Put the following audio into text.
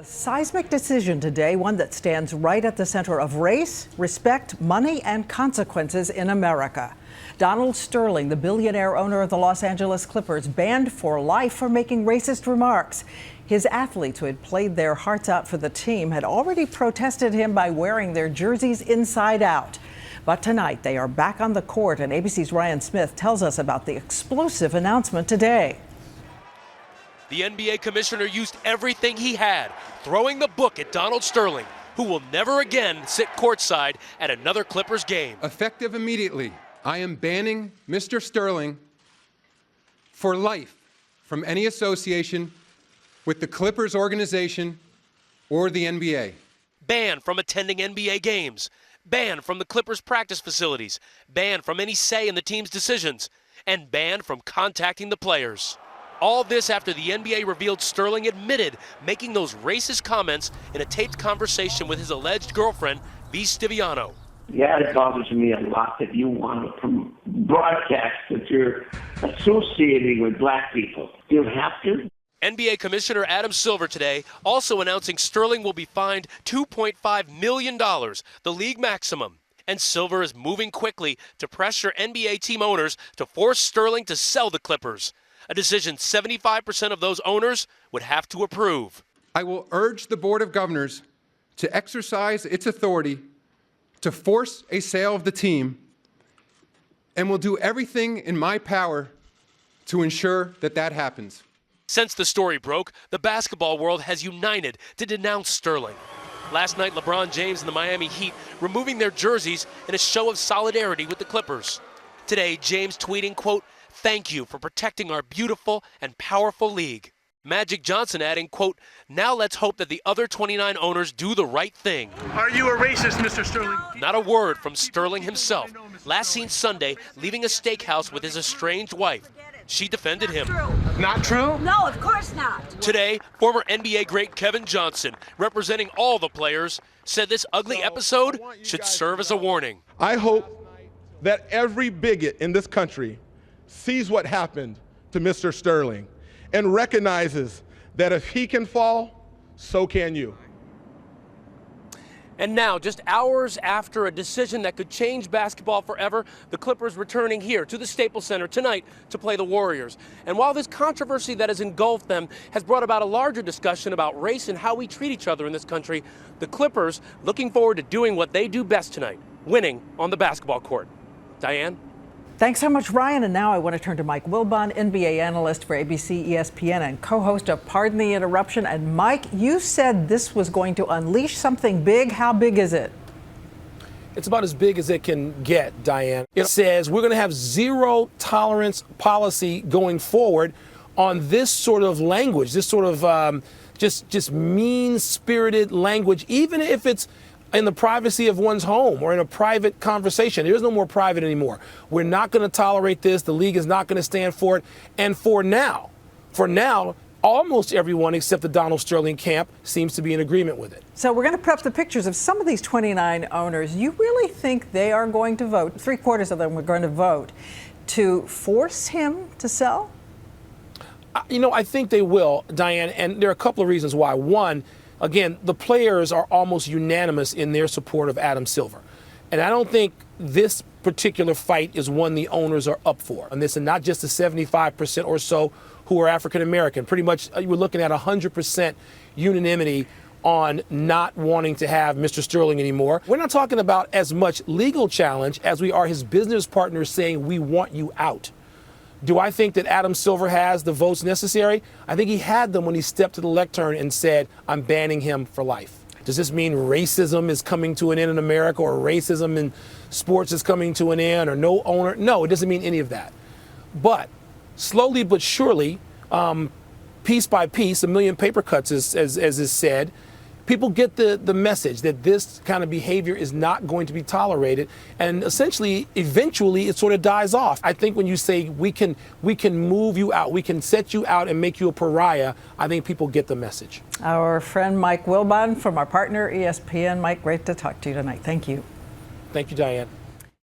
A seismic decision today, one that stands right at the center of race, respect, money, and consequences in America. Donald Sterling, the billionaire owner of the Los Angeles Clippers, banned for life for making racist remarks. His athletes who had played their hearts out for the team had already protested him by wearing their jerseys inside out. But tonight they are back on the court, and ABC's Ryan Smith tells us about the explosive announcement today. The NBA commissioner used everything he had, throwing the book at Donald Sterling, who will never again sit courtside at another Clippers game. Effective immediately, I am banning Mr. Sterling for life from any association with the Clippers organization or the NBA. Banned from attending NBA games. Banned from the Clippers practice facilities. Banned from any say in the team's decisions. And banned from contacting the players. All this after the NBA revealed Sterling admitted making those racist comments in a taped conversation with his alleged girlfriend, V. Stiviano. Yeah, it bothers me a lot that you want to broadcast that you're associating with black people. Do you have to? NBA Commissioner Adam Silver today also announcing Sterling will be fined $2.5 million, the league maximum. And Silver is moving quickly to pressure NBA team owners to force Sterling to sell the Clippers. A decision 75% of those owners would have to approve. I will urge the Board of Governors to exercise its authority to force a sale of the team, and will do everything in my power to ensure that that happens. Since the story broke, the basketball world has united to denounce Sterling. Last night, LeBron James and the Miami Heat removing their jerseys in a show of solidarity with the Clippers. Today, James tweeting, quote, "Thank you for protecting our beautiful and powerful league." Magic Johnson adding, quote, "Now let's hope that the other 29 owners do the right thing." Are you a racist, Mr. Sterling? Not a word from Sterling himself. Last seen Sunday, leaving a steakhouse with his estranged wife. She defended him. Not true? No, of course not. Today, former NBA great Kevin Johnson, representing all the players, said this ugly episode should serve as a warning. I hope that every bigot in this country sees what happened to Mr. Sterling and recognizes that if he can fall, so can you. And now, just hours after a decision that could change basketball forever, the Clippers returning here to the Staples Center tonight to play the Warriors. And while this controversy that has engulfed them has brought about a larger discussion about race and how we treat each other in this country, the Clippers looking forward to doing what they do best tonight, winning on the basketball court. Diane? Thanks so much, Ryan. And now I want to turn to Mike Wilbon, NBA analyst for ABC, ESPN, and co-host of Pardon the Interruption. And Mike, you said this was going to unleash something big. How big is it? It's about as big as it can get, Diane. It says we're going to have zero tolerance policy going forward on this sort of language, this sort of just mean-spirited language, even if it's in the privacy of one's home or in a private conversation. There's no more private anymore. We're not going to tolerate this. The league is not going to stand for it. And for now, almost everyone except the Donald Sterling camp seems to be in agreement with it. So we're going to put up the pictures of some of these 29 owners. You really think they are going to vote, 3/4 of them are going to vote, to force him to sell? I think they will, Diane, and there are a couple of reasons why. One, again, the players are almost unanimous in their support of Adam Silver. And I don't think this particular fight is one the owners are up for. And this is not just the 75% or so who are African American. Pretty much we're looking at 100% unanimity on not wanting to have Mr. Sterling anymore. We're not talking about as much legal challenge as we are his business partners saying, we want you out. Do I think that Adam Silver has the votes necessary? I think he had them when he stepped to the lectern and said, I'm banning him for life. Does this mean racism is coming to an end in America, or racism in sports is coming to an end, or no owner? No, it doesn't mean any of that. But slowly but surely, piece by piece, a million paper cuts, as is said, people get the message that this kind of behavior is not going to be tolerated, and essentially, eventually, it sort of dies off. I think when you say we can move you out, we can set you out and make you a pariah, I think people get the message. Our friend Mike Wilbon from our partner ESPN. Mike, great to talk to you tonight. Thank you. Thank you, Diane.